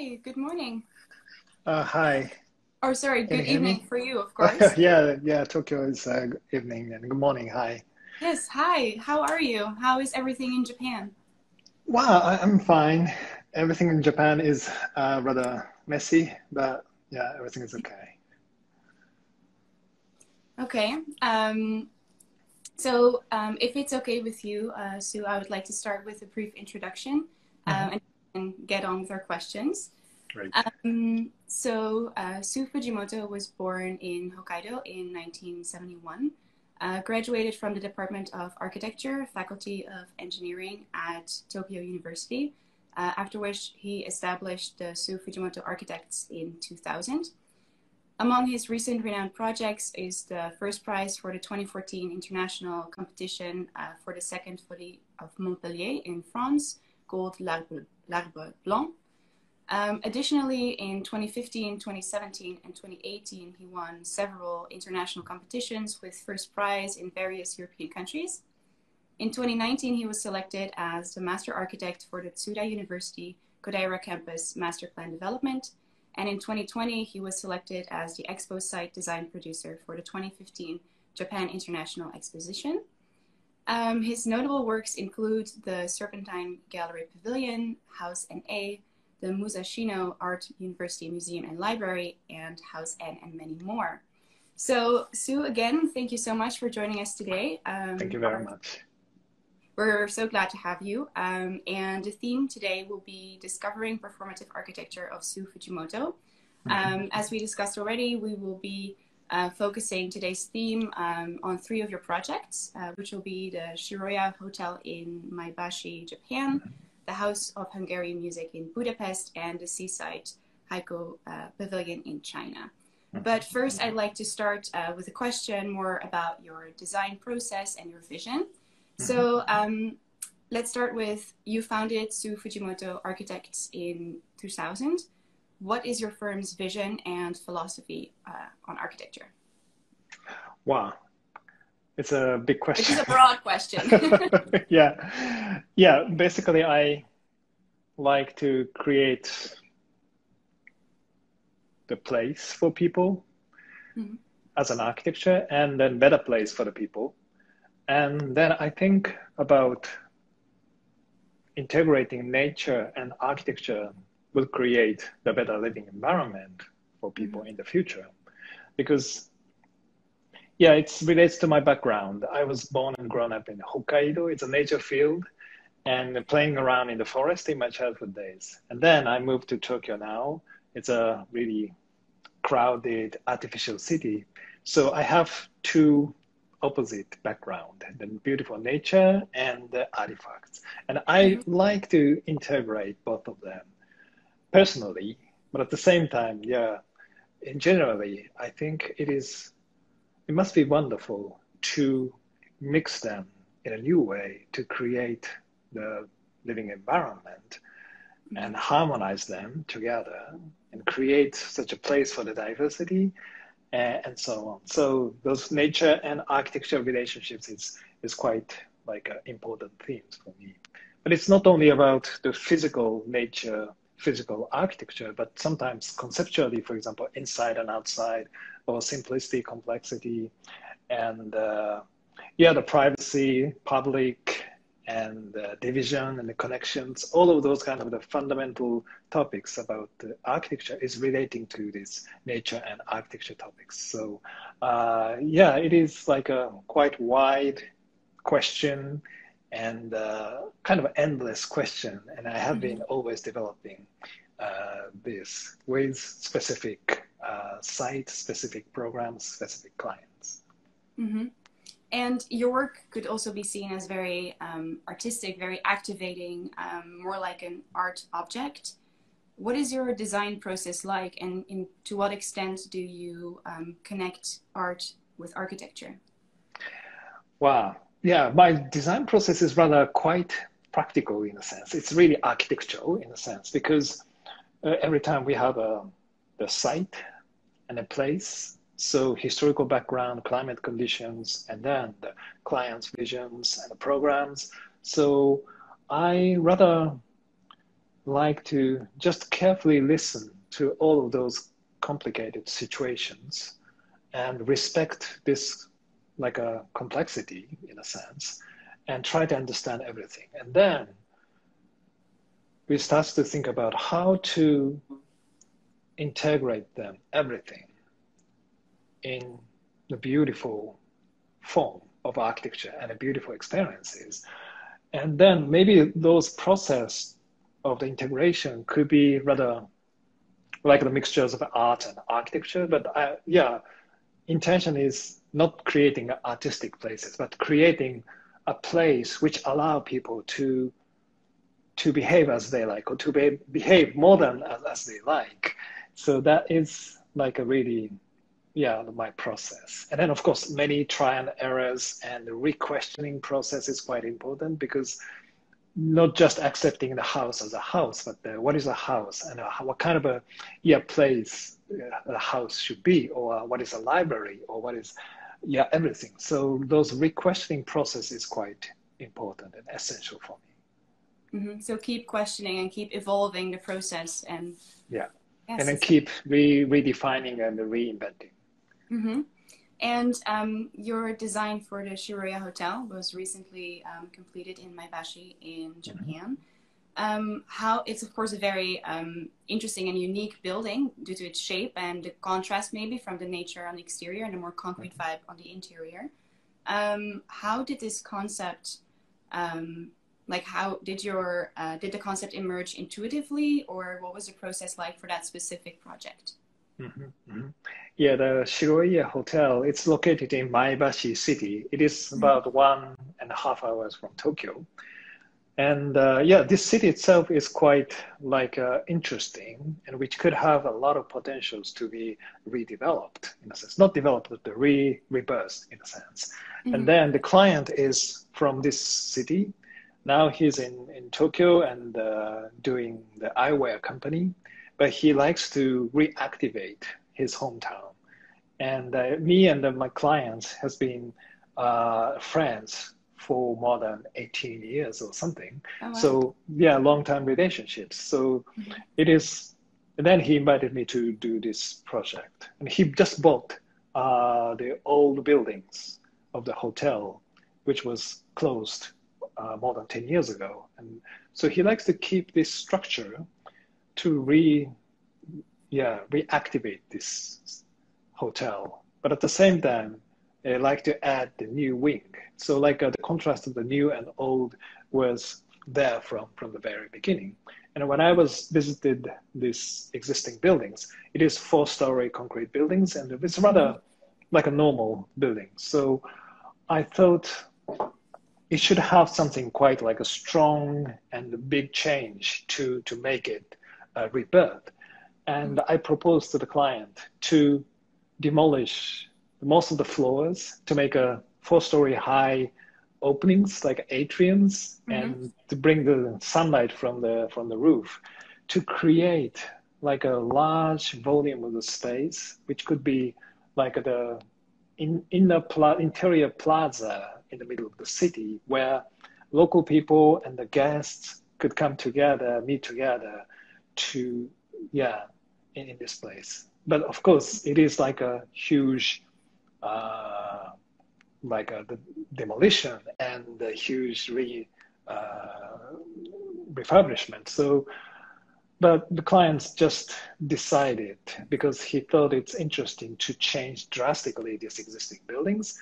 Hi, good morning. Hi, Or sorry, can good you hear evening me? for you, of course. Yeah, Tokyo is good evening and good morning. Hi. Yes, hi. How are you? How is everything in Japan? Wow, I'm fine. Everything in Japan is rather messy, but yeah, everything is okay. Okay. If it's okay with you, Sue, I would like to start with a brief introduction Hmm. and get on with our questions. Great. Sou Fujimoto was born in Hokkaido in 1971, graduated from the Department of Architecture, Faculty of Engineering at Tokyo University, after which he established the Sou Fujimoto Architects in 2000. Among his recent renowned projects is the first prize for the 2014 international competition for the second folly of Montpellier in France, called L'Arbre Blanc. Additionally, in 2015, 2017, and 2018, he won several international competitions with first prize in various European countries. In 2019, he was selected as the Master Architect for the Tsuda University Kodaira Campus Master Plan Development. And in 2020, he was selected as the Expo Site Design Producer for the 2015 Japan International Exposition. His notable works include the Serpentine Gallery Pavilion, House NA, the Musashino Art University Museum and Library, and House N, and many more. So, Sue, again, thank you so much for joining us today. Thank you very much. We're so glad to have you. And the theme today will be discovering performative architecture of Sou Fujimoto. As we discussed already, we will be focusing today's theme on three of your projects, which will be the Shiroya Hotel in Maebashi, Japan, the House of Hungarian Music in Budapest, and the Seaside Haiku Pavilion in China. But first, I'd like to start with a question more about your design process and your vision. So let's start with, you founded Sou Fujimoto Architects in 2000. What is your firm's vision and philosophy on architecture? Wow, it's a big It question. is a broad question. Yeah. Basically, I like to create the place for people as an architecture, and then better place for the people. And then I think about integrating nature and architecture will create the better living environment for people in the future. Because, yeah, it relates to my background. I was born and grown up in Hokkaido. It's a nature field, and playing around in the forest in my childhood days. And then I moved to Tokyo now. It's a really crowded artificial city. So I have two opposite background, the beautiful nature and the artifacts. And I like to integrate both of them personally, but at the same time, yeah, in generally, I think it must be wonderful to mix them in a new way to create the living environment and harmonize them together and create such a place for the diversity and so on. So those nature and architecture relationships is quite like important themes for me. But it's not only about the physical nature, physical architecture, but sometimes conceptually, for example, inside and outside, or simplicity, complexity, and the privacy, public, and division and the connections, all of those kind of the fundamental topics about the architecture is relating to this nature and architecture topics. So it is like a quite wide question and kind of endless question. And I have been always developing this with specific site, specific programs, specific clients. And your work could also be seen as very artistic, very activating, more like an art object. What is your design process like, and to what extent do you connect art with architecture? Wow. Yeah, my design process is rather quite practical in a sense. It's really architectural in a sense because every time we have the site and a place, so historical background, climate conditions, and then the client's visions and the programs. So I rather like to just carefully listen to all of those complicated situations and respect this like a complexity in a sense and try to understand everything. And then we start to think about how to integrate them, everything, in the beautiful form of architecture and the beautiful experiences. And then maybe those process of the integration could be rather like the mixtures of art and architecture. But intention is not creating artistic places, but creating a place which allow people to behave as they like, or to behave more than as they like. So that is like a really, my process. And then of course, many trial and errors and the re-questioning process is quite important, because not just accepting the house as a house, but what is a house and what kind of a place a house should be, or what is a library, or what is, everything. So those re-questioning process is quite important and essential for me. Mm-hmm. So keep questioning and keep evolving the process, and and then keep redefining and reinventing. Mm-hmm. And your design for the Shiroya Hotel was recently completed in Maebashi in Japan. How it's of course a very interesting and unique building due to its shape and the contrast maybe from the nature on the exterior and the more concrete vibe on the interior. How did this concept how did the concept emerge intuitively, or what was the process like for that specific project? Yeah, the Shiroya Hotel, it's located in Maebashi City. It is about 1.5 hours from Tokyo. And this city itself is quite interesting, and which could have a lot of potentials to be redeveloped in a sense, not developed, but rebirthed in a sense. And then the client is from this city. Now he's in Tokyo and doing the eyewear company, but he likes to reactivate his hometown. And me and my clients has been friends for more than 18 years or something. Oh, wow. So long-term relationships. So it is, and then he invited me to do this project. And he just bought the old buildings of the hotel, which was closed more than 10 years ago. And so he likes to keep this structure to reactivate this hotel. But at the same time, I like to add the new wing. So the contrast of the new and old was there from the very beginning. And when I visited these existing buildings, it is 4-story concrete buildings, and it's rather like a normal building. So I thought it should have something quite like a strong and a big change to make it rebirth. And I proposed to the client to demolish most of the floors, to make a 4-story high openings, like atriums, and to bring the sunlight from the roof, to create like a large volume of the space, which could be like the interior plaza in the middle of the city, where local people and the guests could come together, meet together to, in this place. But of course, it is like a huge, the demolition and the huge refurbishment. So, but the clients just decided, because he thought it's interesting to change drastically these existing buildings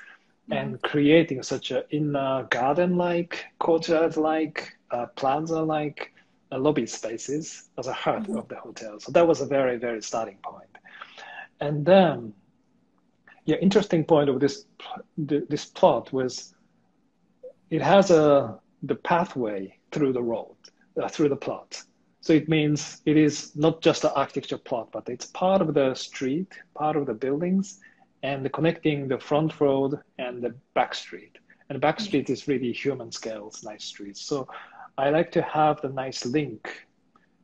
and creating such a inner garden-like, courtyard-like, plaza-like lobby spaces as a heart of the hotel. So that was a very, very starting point. And then, interesting point of this plot was it has the pathway through the road, through the plot. So it means it is not just an architecture plot, but it's part of the street, part of the buildings, and connecting the front road and the back street. And the back street is really human scale, nice streets. So I like to have the nice link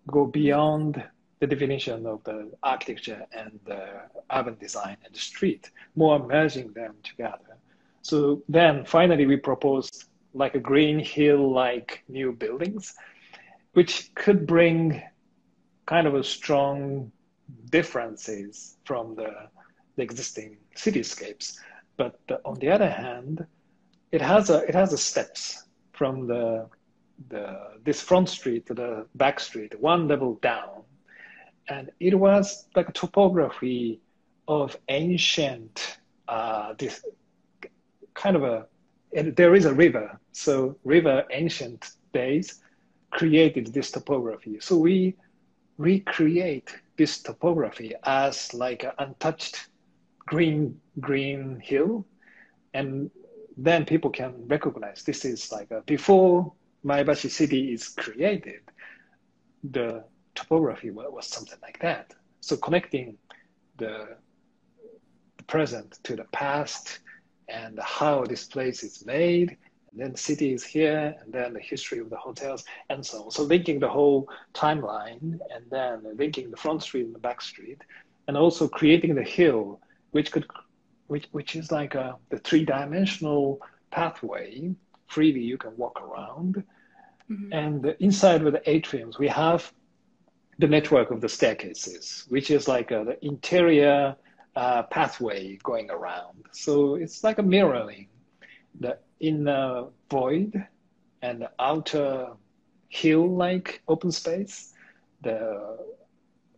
go beyond the definition of the architecture and the urban design and the street, more merging them together. So then finally we proposed like a green hill-like new buildings. which could bring kind of a strong differences from the existing cityscapes. But on the other hand, it has a steps from this front street to the back street, one level down. And it was like a topography of ancient, this kind of there is a river. So river ancient days created this topography. So we recreate this topography as like an untouched green hill. And then people can recognize this is like before Maebashi city is created, the topography was something like that. So connecting the present to the past and how this place is made, and then the city is here, and then the history of the hotels, and so on. So linking the whole timeline, and then linking the front street and the back street, and also creating the hill, which is like the three-dimensional pathway. Freely you can walk around. Mm-hmm. And inside with the atriums, we have the network of the staircases, which is like the interior pathway going around. So it's like a mirroring the inner void and the outer hill-like open space.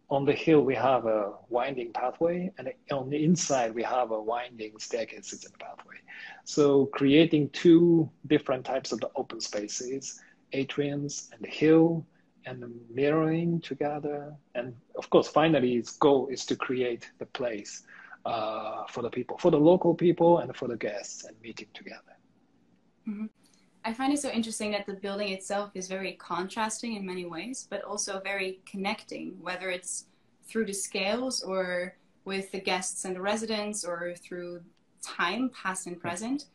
On the hill, we have a winding pathway, and on the inside, we have a winding staircases in the pathway. So creating two different types of the open spaces, atriums and the hill, and the mirroring together. And of course, finally, its goal is to create the place for the people, for the local people and for the guests, and meeting together. Mm-hmm. I find it so interesting that the building itself is very contrasting in many ways, but also very connecting, whether it's through the scales or with the guests and the residents or through time, past and present.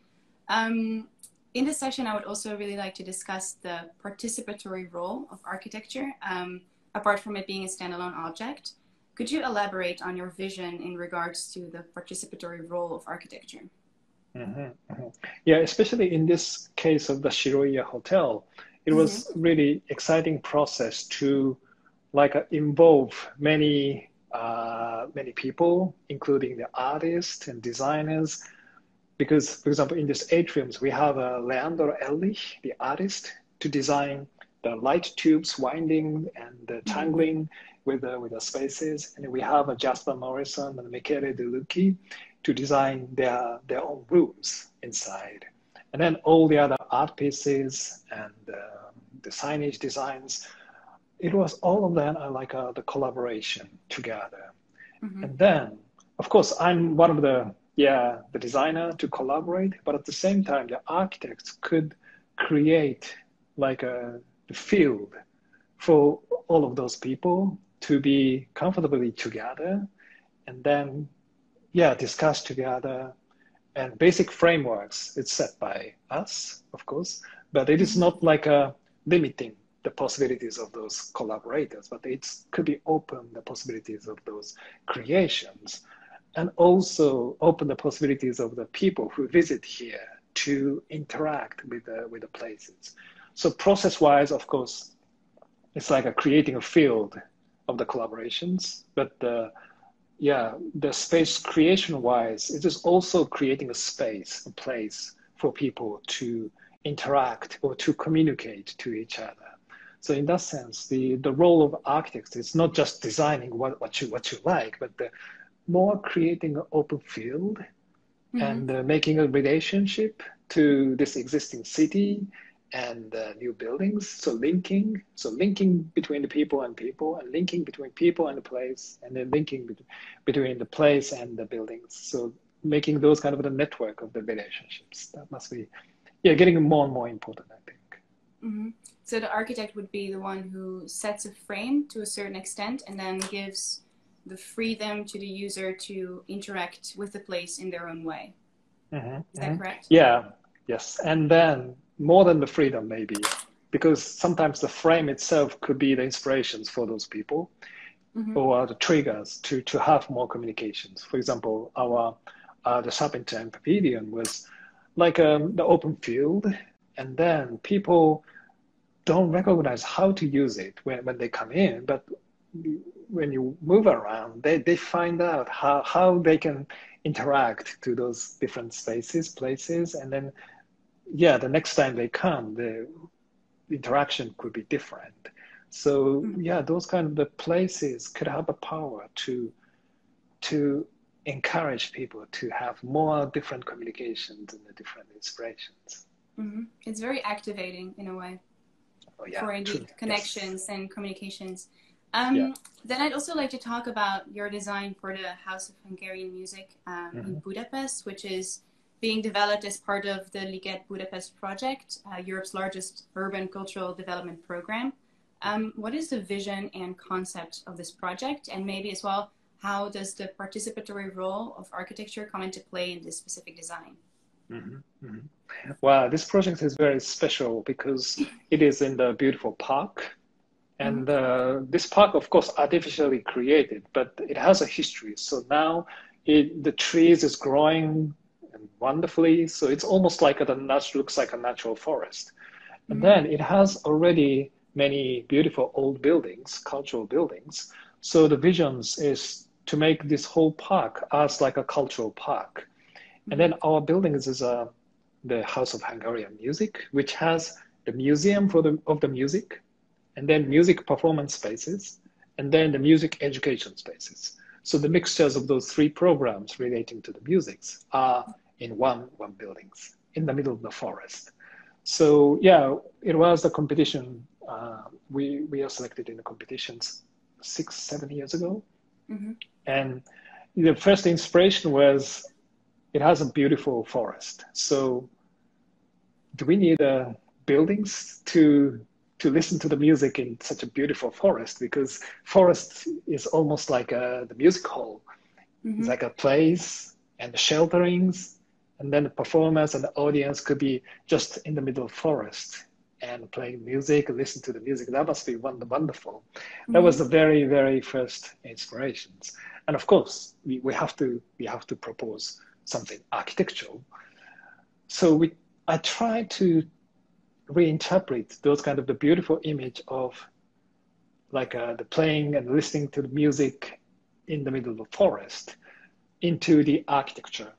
In this session, I would also really like to discuss the participatory role of architecture, apart from it being a standalone object. Could you elaborate on your vision in regards to the participatory role of architecture? Mm-hmm, mm-hmm. Yeah, especially in this case of the Shiroya Hotel, it was really exciting process to involve many people, including the artists and designers. Because, for example, in these atriums, we have Leandro Ehrlich, the artist, to design the light tubes winding and the tangling with the spaces. And we have Jasper Morrison and Michele De Lucchi to design their own rooms inside. And then all the other art pieces and the signage designs, it was all of them are like the collaboration together. Mm-hmm. And then, of course, I'm one of the designer to collaborate, but at the same time, the architects could create like the field for all of those people to be comfortably together, and then discuss together. And basic frameworks, it's set by us, of course, but it is not like limiting the possibilities of those collaborators, but it could be open the possibilities of those creations, and also open the possibilities of the people who visit here to interact with the places. So process-wise, of course, it's like creating a field of the collaborations, but the space creation-wise, it is also creating a place for people to interact or to communicate to each other. So in that sense, the role of architects is not just designing what you like, but more creating an open field and making a relationship to this existing city and new buildings. So linking between the people, and linking between people and the place, and then linking between the place and the buildings. So making those kind of the network of the relationships. That must be, getting more and more important, I think. Mm-hmm. So the architect would be the one who sets a frame to a certain extent and then gives the freedom to the user to interact with the place in their own way. Is that correct? Yeah, yes. And then more than the freedom, maybe, because sometimes the frame itself could be the inspirations for those people or the triggers to have more communications. For example, the Serpentine Pavilion was like the open field, and then people don't recognize how to use it when they come in, but when you move around, they find out how they can interact to those different spaces, places, and then, yeah, the next time they come, the interaction could be different. So yeah, those kind of the places could have a power to encourage people to have more different communications and the different inspirations. It's very activating in a way. Oh, yeah, For indeed true. connections Yes. and communications. Yeah. Then I'd also like to talk about your design for the House of Hungarian Music in Budapest, which is being developed as part of the Liget Budapest project, Europe's largest urban cultural development program. What is the vision and concept of this project? And maybe as well, how does the participatory role of architecture come into play in this specific design? Wow, this project is very special because it is in the beautiful park. And this park, of course, artificially created, but it has a history. So now the trees is growing wonderfully. So it's almost like looks like a natural forest. And then it has already many beautiful old buildings, cultural buildings. So the visions is to make this whole park as like a cultural park. And then our buildings is the House of Hungarian Music, which has the museum of the music, and then music performance spaces, and then the music education spaces. So the mixtures of those three programs relating to the musics are in one buildings in the middle of the forest. So yeah, it was the competition. We are selected in the competitions 6-7 years ago. And the first inspiration was it has a beautiful forest. So do we need buildings to listen to the music in such a beautiful forest? Because forest is almost like the music hall. It's like a place and the shelterings, and then the performers and the audience could be just in the middle of forest and playing music, listen to the music. That must be wonderful. That was the very, very first inspirations. And of course, we have to propose something architectural. So I try to reinterpret those kind of the beautiful image of like the playing and listening to the music in the middle of the forest into the architecture.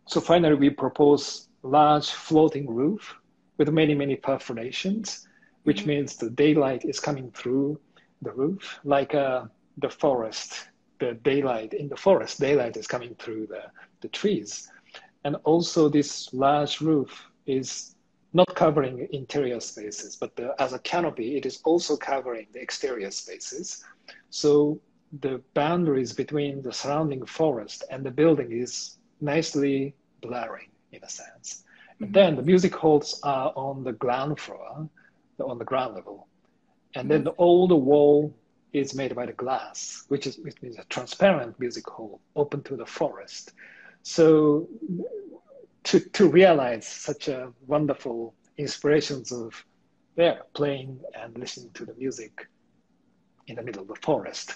So finally, we propose large floating roof with many perforations, which means the daylight is coming through the roof, like the forest, the daylight in the forest, daylight is coming through the trees. And also this large roof is not covering interior spaces, but as a canopy, it is also covering the exterior spaces. So the boundaries between the surrounding forest and the building is nicely blurring in a sense. And then the music halls are on the ground floor, on the ground level. And then all the wall is made by the glass, which means a transparent music hall open to the forest. So to realize such a wonderful inspirations of playing and listening to the music in the middle of the forest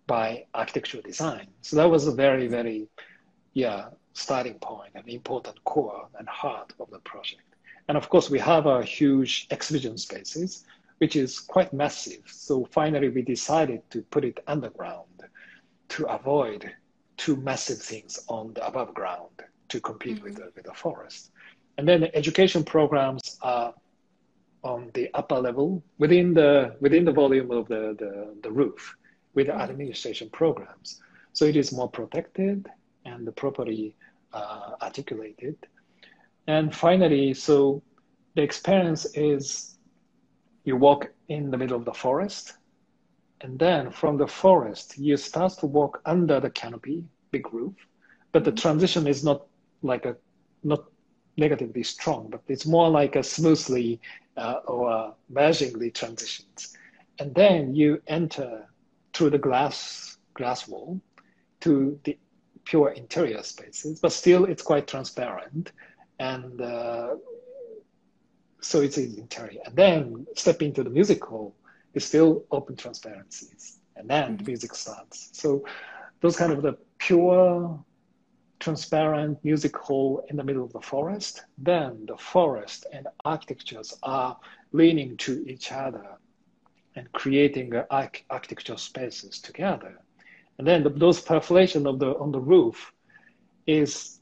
by architectural design. So that was a very, very, starting point and important core and heart of the project. And of course, we have a huge exhibition spaces, which is quite massive. So finally, we decided to put it underground to avoid too massive things on the above ground to compete with the forest. And then the education programs are on the upper level within the volume of the roof with the administration programs. So it is more protected and properly articulated. And finally, so the experience is you walk in the middle of the forest, and then from the forest, you start to walk under the canopy, big roof, but the transition is not not negatively strong, but it's more like a smoothly or mergingly transitions. And then you enter through the glass wall to the pure interior spaces, but still it's quite transparent. And so it's an interior. And then step into the music hall, it's still open transparencies. And then the music starts. So those kind of the pure transparent music hall in the middle of the forest, then the forest and architectures are leaning to each other and creating architectural spaces together. And then those perforation of on the roof is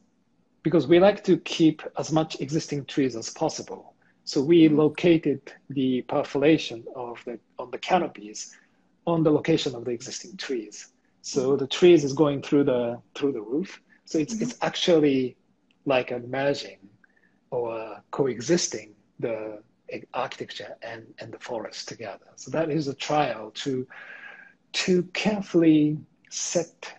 because we like to keep as much existing trees as possible. So we located the perforation on the canopies on the location of the existing trees. So the trees is going through the roof. So it's actually like a merging or coexisting the architecture and the forest together. So that is a trial to carefully set,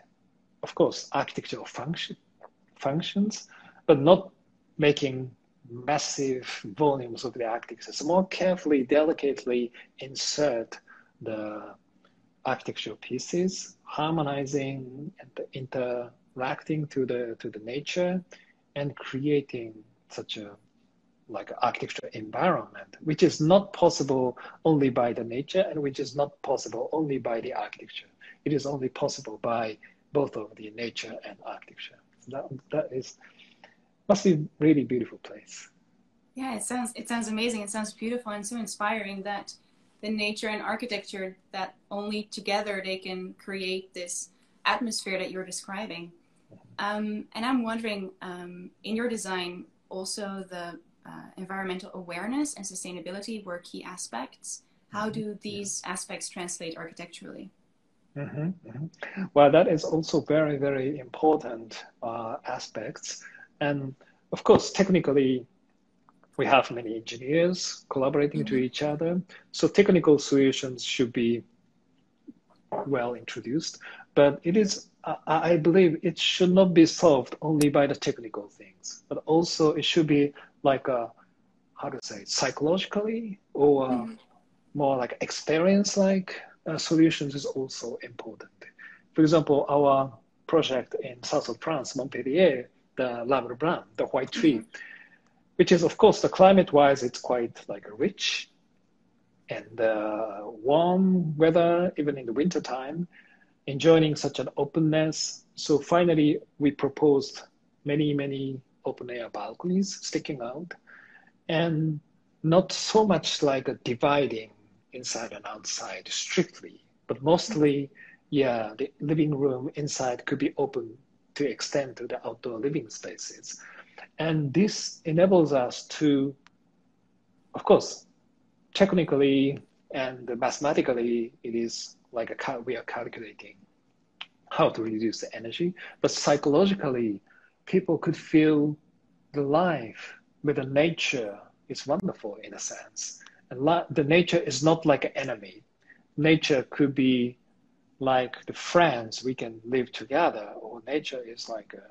of course, architectural functions, but not making massive volumes of the architecture. So more carefully, delicately insert the architectural pieces, harmonizing and interacting to the nature, and creating such a like architectural environment, which is not possible only by the nature and which is not possible only by the architecture. It is only possible by both of the nature and architecture. So that must be a really beautiful place. Yeah, it sounds amazing. It sounds beautiful and so inspiring that the nature and architecture, that only together they can create this atmosphere that you're describing. And I'm wondering, in your design, also the environmental awareness and sustainability were key aspects. How do these aspects translate architecturally? Well, that is also very, very important aspects. And of course, technically, we have many engineers collaborating to each other. So technical solutions should be well introduced, but it is, I believe it should not be solved only by the technical things, but also it should be like how to say, psychologically or more like experience-like solutions is also important. For example, our project in south of France, Montpellier, the L'Arbre Blanc, the white tree, which is, of course, the climate-wise, it's quite like rich and warm weather, even in the wintertime, enjoying such an openness. So finally, we proposed many, many open-air balconies sticking out, and not so much like a dividing inside and outside strictly, but mostly, yeah, the living room inside could be open to extend to the outdoor living spaces. And this enables us to, of course, technically and mathematically, it is like we are calculating how to reduce the energy, but psychologically, people could feel the life with the nature is wonderful in a sense. And the nature is not like an enemy. Nature could be like the friends we can live together, or nature is like a.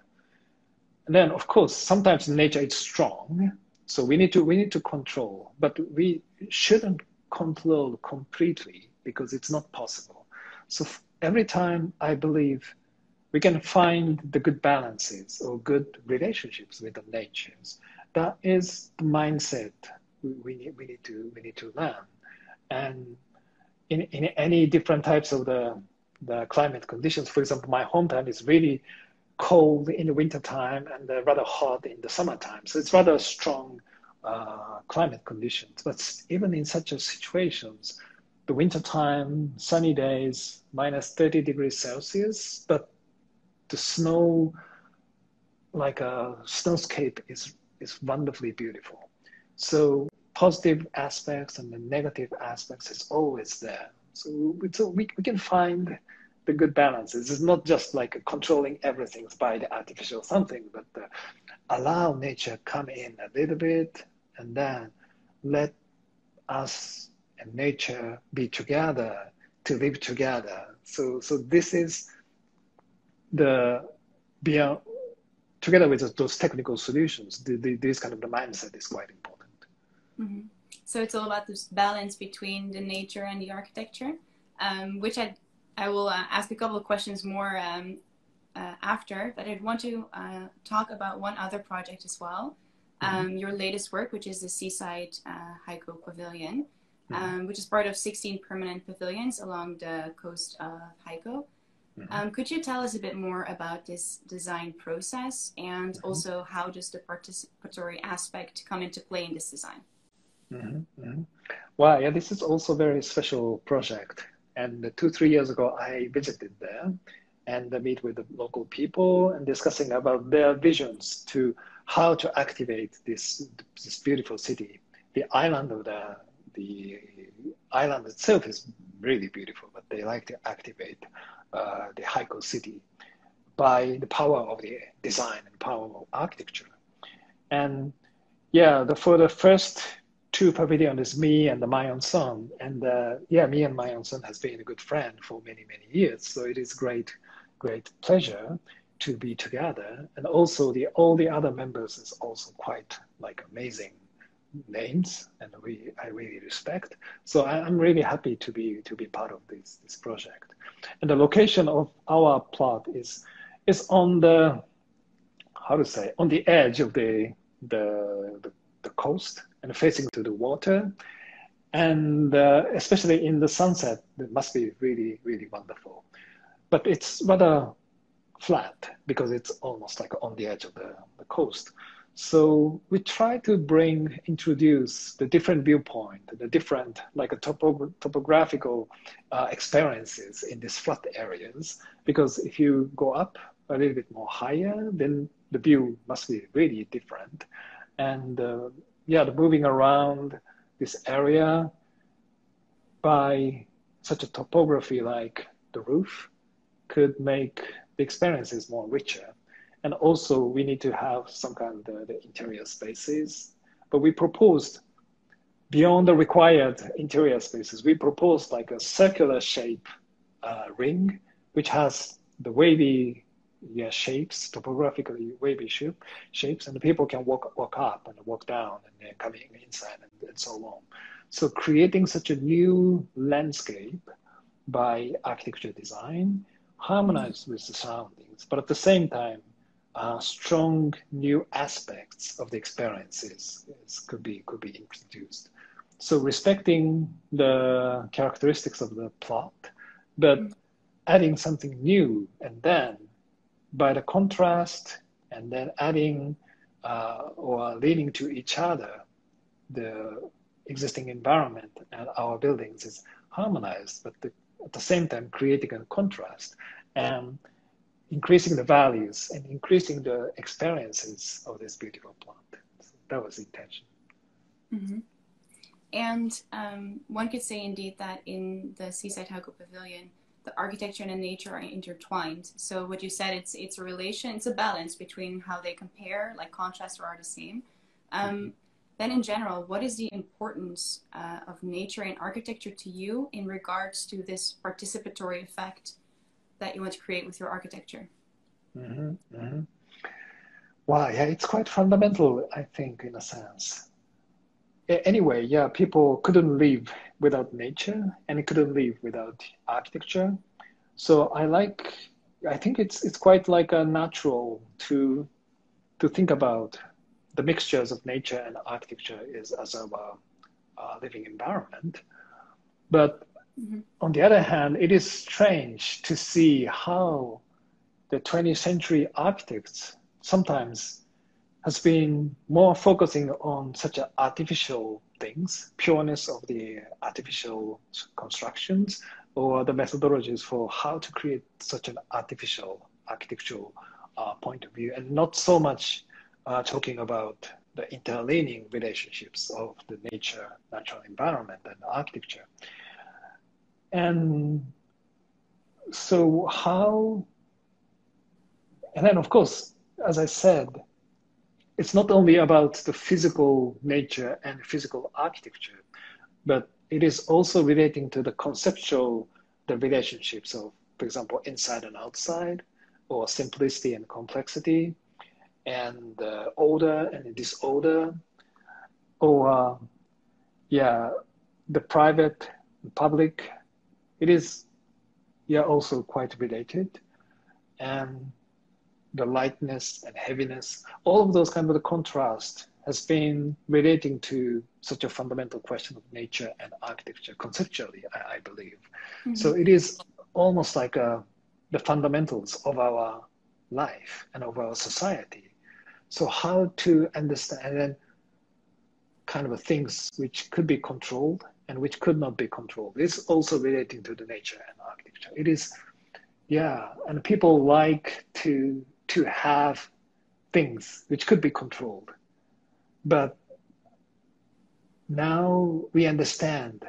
And then, of course, sometimes nature is strong, so we need to control, but we shouldn't control completely because it's not possible. So every time I believe we can find the good balances or good relationships with the natures, that is the mindset we need to learn. And in any different types of the climate conditions, for example, my hometown is really cold in the wintertime and rather hot in the summertime. So it's rather strong climate conditions. But even in such a situations, the wintertime, sunny days, minus 30 degrees Celsius, but the snow, like a snowscape is wonderfully beautiful. So positive aspects and the negative aspects is always there. So we can find the good balances. It's not just like controlling everything by the artificial something, but allow nature come in a little bit and then let us and nature be together to live together. So this is the beyond together with those technical solutions. This kind of the mindset is quite important. So it's all about this balance between the nature and the architecture, which I will ask a couple of questions more after, but I'd want to talk about one other project as well. Your latest work, which is the Seaside Haiku Pavilion, which is part of 16 permanent pavilions along the coast of Haiku. Mhm. Could you tell us a bit more about this design process and Mhm. also how does the participatory aspect come into play in this design? Mhm. Mhm. Wow, yeah, this is also a very special project. And 2, 3 years ago, I visited there and I meet with the local people and discussing about their visions to how to activate this beautiful city. The island of the island itself is really beautiful, but they like to activate the Haiku city by the power of the design and power of architecture. And yeah, for the first two pavilions, me and my own son, and yeah, me and my own son has been a good friend for many, many years. So it is great pleasure to be together. And also all the other members is also quite like amazing names, and I really respect. So I'm really happy to be part of this project. And the location of our plot is on the how to say on the edge of the coast and facing to the water, and especially in the sunset, it must be really wonderful. But it's rather flat because it's almost like on the edge of the coast. So we try to introduce the different viewpoint, the different like a topographical experiences in these flat areas. Because if you go up a little bit more higher, then the view must be really different. And yeah, the moving around this area by such a topography like the roof could make the experiences more richer. And also we need to have some kind of the interior spaces. But we proposed beyond the required interior spaces, we proposed like a circular shape ring, which has the wavy shapes, topographically wavy shapes, and the people can walk up and walk down and then coming inside and so on. So creating such a new landscape by architecture design, harmonized with the surroundings, but at the same time, strong new aspects of the experiences could be introduced. So respecting the characteristics of the plot, but adding something new, and then by the contrast, and then adding or leading to each other, the existing environment and our buildings is harmonized, but at the same time creating a contrast and increasing the values and increasing the experiences of this beautiful plant. So that was the intention. Mm-hmm. And one could say indeed that in the Seaside Haiku Pavilion, the architecture and the nature are intertwined. So what you said, it's a relation, it's a balance between how they compare, like contrast or are the same. Then in general, what is the importance of nature and architecture to you in regards to this participatory effect that you want to create with your architecture? Mm-hmm, mm-hmm. Wow, yeah, it's quite fundamental, I think, in a sense. Anyway, yeah, people couldn't live without nature and couldn't live without architecture. So I think it's quite like a natural to think about the mixtures of nature and architecture is as our living environment. But Mm-hmm. on the other hand, it is strange to see how the 20th century architects sometimes has been more focusing on such artificial things, pureness of the artificial constructions, or the methodologies for how to create such an artificial architectural point of view, and not so much talking about the interleaning relationships of the natural environment and architecture. And so and then of course, as I said, it's not only about the physical nature and physical architecture, but it is also relating to the relationships of, for example, inside and outside, or simplicity and complexity, and order and disorder, or yeah, the private, public. It is also quite related, and the lightness and heaviness, all of those kind of the contrast has been relating to such a fundamental question of nature and architecture conceptually, I believe. Mm-hmm. So it is almost like the fundamentals of our life and of our society. So how to understand, and then kind of things which could be controlled and which could not be controlled. It's also relating to the nature and architecture. It is, yeah, and people like to have things which could be controlled. But now we understand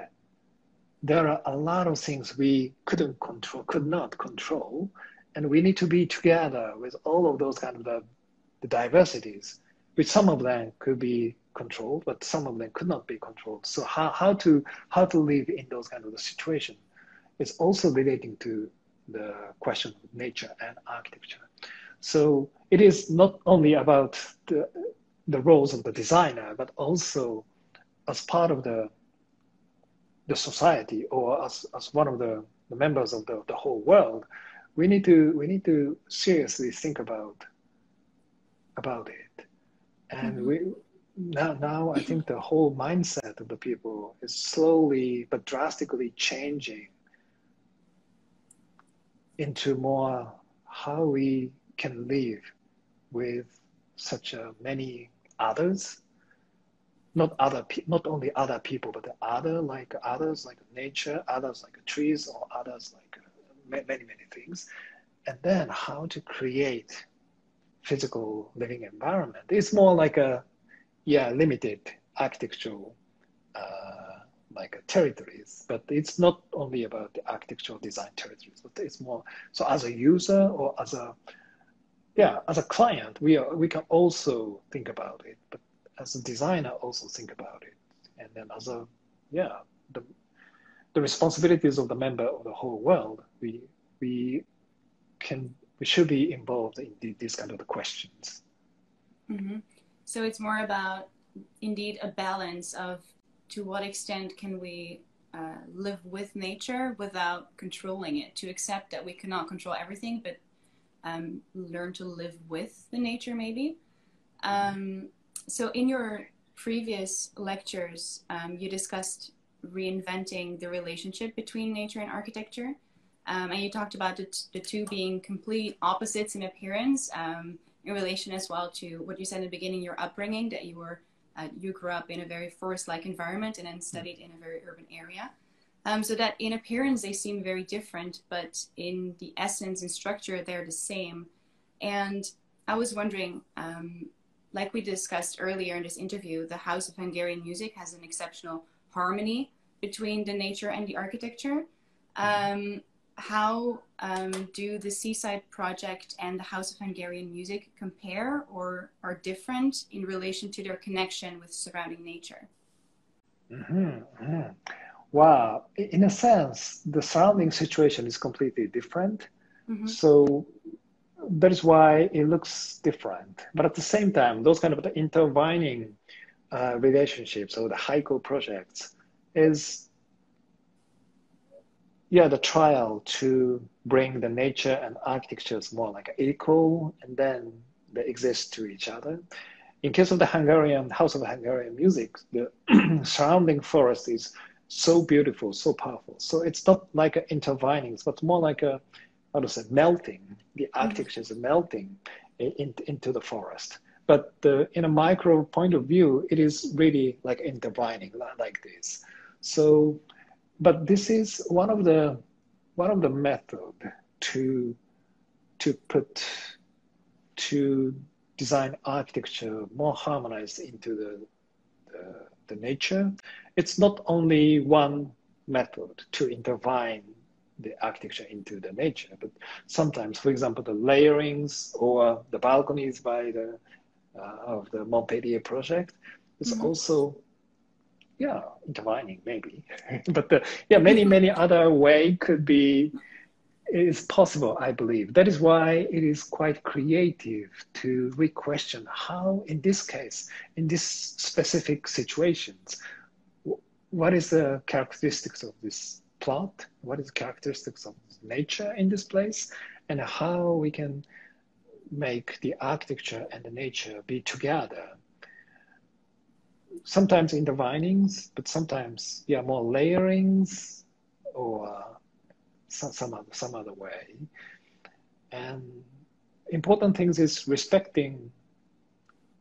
there are a lot of things we could not control, and we need to be together with all of those kind of the diversities, which some of them could be controlled, but some of them could not be controlled. So how to live in those kind of situation is also relating to the question of nature and architecture. So it is not only about the roles of the designer, but also as part of the society, or as one of the members of the whole world, we need to seriously think about it. And now I think the whole mindset of the people is slowly but drastically changing into more how we can live with such many others. Not only other people, but others like nature, others like trees, or others like many things. And then how to create physical living environment. It's more like a limited architectural territories, but it's not only about the architectural design territories, but it's more so as a user or as a client, we can also think about it, but as a designer also think about it. And then as the responsibilities of the member of the whole world, we should be involved in these kind of the questions. Mm-hmm. So it's more about indeed a balance of to what extent can we live with nature without controlling it, to accept that we cannot control everything, but learn to live with the nature maybe. So in your previous lectures, you discussed reinventing the relationship between nature and architecture. And you talked about the two being complete opposites in appearance, in relation as well to what you said in the beginning, your upbringing, that you grew up in a very forest-like environment and then studied in a very urban area. So that in appearance they seem very different, but in the essence and structure they're the same. And I was wondering, like we discussed earlier in this interview, the House of Hungarian Music has an exceptional harmony between the nature and the architecture. How do the Seaside project and the House of Hungarian Music compare or are different in relation to their connection with surrounding nature? Wow, in a sense, the surrounding situation is completely different. So that is why it looks different. But at the same time, those kind of the intertwining relationships or the Haiku projects is the trial to bring the nature and architectures more like equal, and then they exist to each other. In case of the Hungarian House of Hungarian Music, the surrounding forest is so beautiful, so powerful. So it's not like an intertwining, but more like a, how to say, melting. The architecture is melting into the forest. But in a micro point of view, it is really like intertwining like this. So, but this is one of the method to design architecture more harmonized into the nature. It's not only one method to intertwine the architecture into the nature, but sometimes, for example, the layerings or the balconies by of the Montpellier project is also intertwining maybe. But many other way is possible, I believe. That is why it is quite creative to re-question how, in this case, in this specific situations, what is the characteristics of this plot? What is the characteristics of nature in this place? And how we can make the architecture and the nature be together. Sometimes intertwinings, but sometimes, more layerings or some other way. And important things is respecting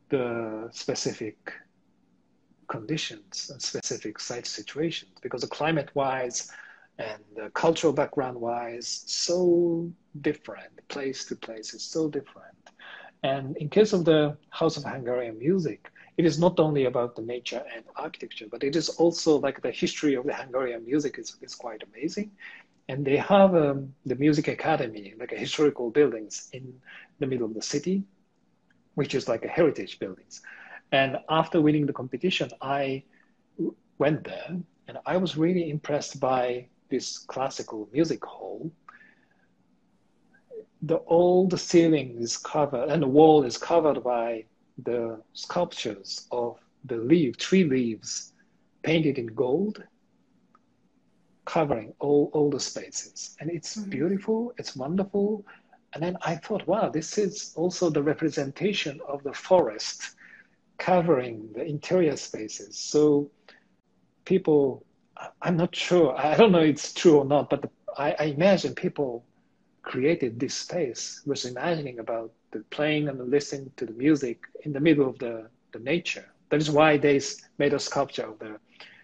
the specific conditions and specific site situations, because the climate-wise and the cultural background-wise, so different, place to place is so different. And in case of the House of Hungarian Music, it is not only about the nature and architecture, but it is also like the history of the Hungarian music is quite amazing. And they have the music academy, like a historical buildings in the middle of the city, which is like a heritage buildings. And after winning the competition, I went there and I was really impressed by this classical music hall. All the ceiling is covered and the wall is covered by the sculptures of the tree leaves painted in gold, covering all the spaces. And it's beautiful, it's wonderful. And then I thought, wow, this is also the representation of the forest covering the interior spaces. So people, I'm not sure, I don't know if it's true or not, but I imagine people created this space was imagining about the playing and the listening to the music in the middle of the nature. That is why they made a sculpture of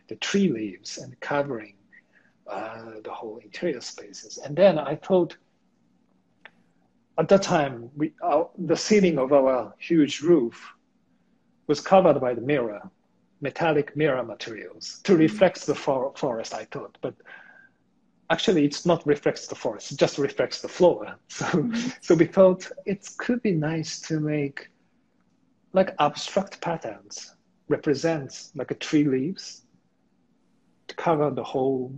the tree leaves and covering the whole interior spaces. And then I thought, at that time, the ceiling of our huge roof was covered by the metallic mirror materials to reflect the forest, I thought. But actually, it's not reflects the forest, it just reflects the floor. So we thought it could be nice to make like abstract patterns, represents like a tree leaves to cover the whole,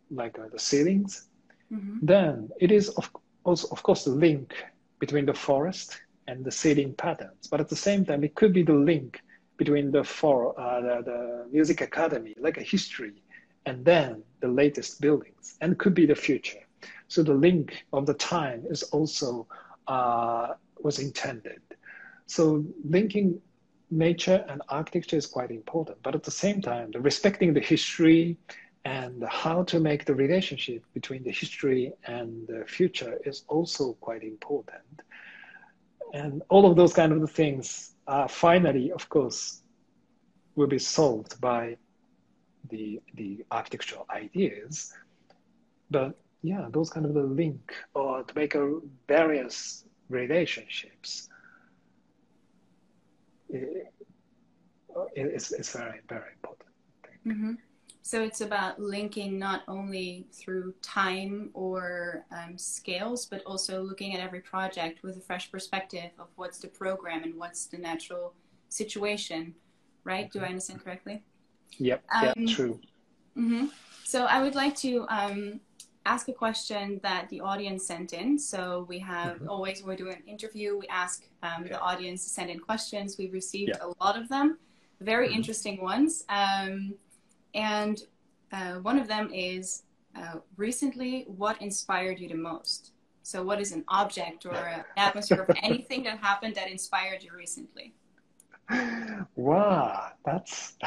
like the ceilings. Then it is also, of course, the link between the forest and the ceiling patterns. But at the same time, it could be the link between the music academy, like a history, and then the latest buildings, and could be the future. So the link of the time is also was intended. So linking nature and architecture is quite important, but at the same time, respecting the history and how to make the relationship between the history and the future is also quite important. And all of those kind of things finally, of course, will be solved by the architectural ideas. But yeah, those kind of the link or to make various relationships is very, very important. So it's about linking not only through time or scales, but also looking at every project with a fresh perspective of what's the program and what's the natural situation, right? Do I understand correctly? Yep, yeah, true. So I would like to ask a question that the audience sent in. So we have always, when we do an interview, we ask the audience to send in questions. We've received a lot of them, very interesting ones. And one of them is, recently, what inspired you the most? So what is an object or an atmosphere of anything that happened that inspired you recently? Wow, that's...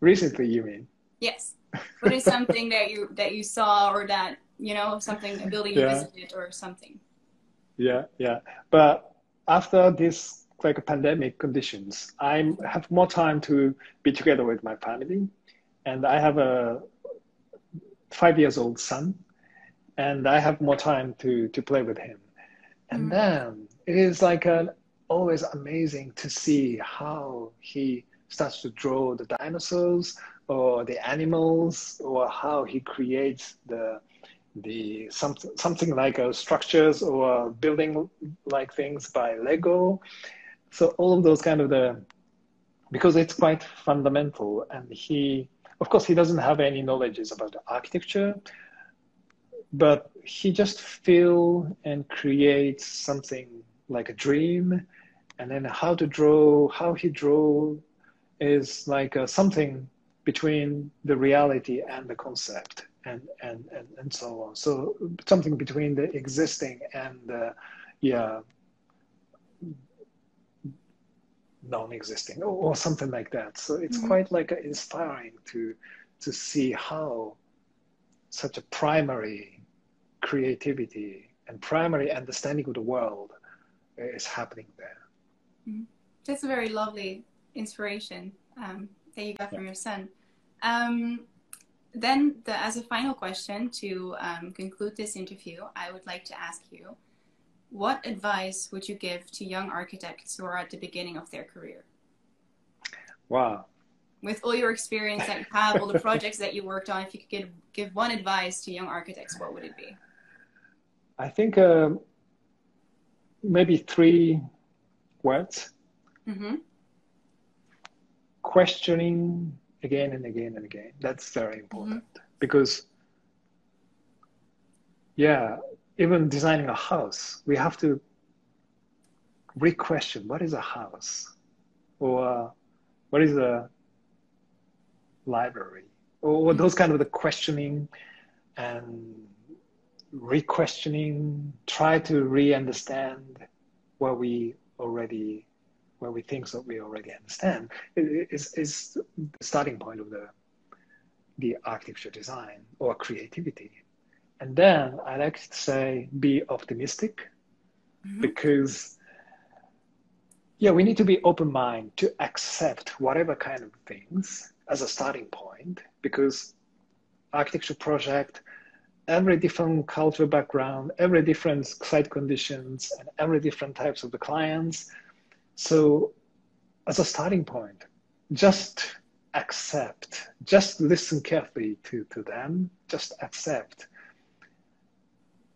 Recently, you mean? Yes. What is something that you saw, or that, you know, something, a building you visited or something? Yeah. But after this like pandemic conditions, I have more time to be together with my family, and I have a 5-year-old son, and I have more time to play with him. And then it is like always amazing to see how he starts to draw the dinosaurs or the animals, or how he creates something like structures or building like things by Lego. So all of those kind of because it's quite fundamental, and of course, he doesn't have any knowledge about the architecture, but he just feel and creates something like a dream, and then how he draw is like something between the reality and the concept, and so on. So something between the existing and the non-existing, or something like that. So it's quite like inspiring to see how such a primary creativity and primary understanding of the world is happening there. Mm-hmm. That's a very lovely inspiration that you got from your son. Then, as a final question to conclude this interview, I would like to ask you, what advice would you give to young architects who are at the beginning of their career? Wow. With all your experience that you have, all the projects that you worked on, if you could give one advice to young architects, what would it be? I think maybe 3 words. Mm-hmm. Questioning again and again and again. That's very important. Mm-hmm. Because, yeah, even designing a house, we have to re-question, what is a house? Or what is a library? Or those kind of the questioning and re-questioning, try to re-understand what we think that we already understand is the starting point of the architecture design or creativity. And then I like to say, be optimistic, mm-hmm. because we need to be open-minded to accept whatever kind of things as a starting point, because architecture project, every different cultural background, every different site conditions, and every different types of the clients. So as a starting point, just accept, just listen carefully to them, just accept.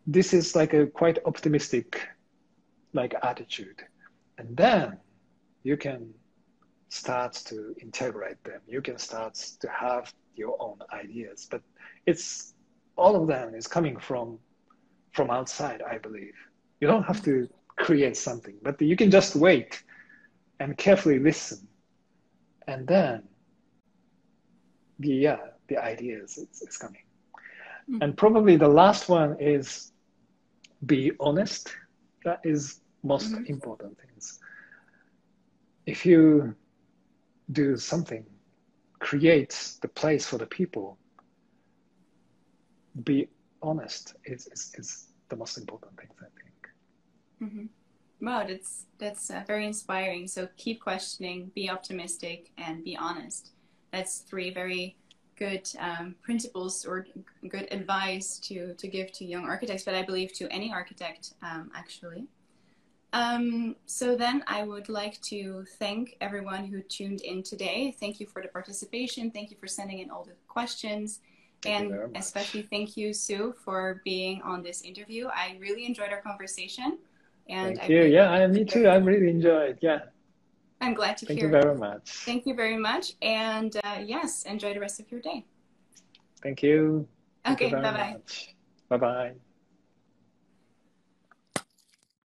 This is like a quite optimistic attitude. And then you can start to integrate them. You can start to have your own ideas, but all of them is coming from outside, I believe. You don't have to create something, but you can just wait and carefully listen. And then the ideas is coming. Mm-hmm. And probably the last one is be honest. That is most mm-hmm. important things. If you do something, create the place for the people, be honest is the most important thing, I think. Mm-hmm. Wow, that's very inspiring. So keep questioning, be optimistic, and be honest. That's 3 very good principles or good advice to give to young architects, but I believe to any architect, actually. So then I would like to thank everyone who tuned in today. Thank you for the participation. Thank you for sending in all the questions. And especially thank you, Sou, for being on this interview. I really enjoyed our conversation. And thank you. Yeah, me too. I really enjoyed. Yeah. I'm glad to hear. Thank you very much. Thank you very much. And yes, enjoy the rest of your day. Thank you. Okay, bye-bye. Bye-bye.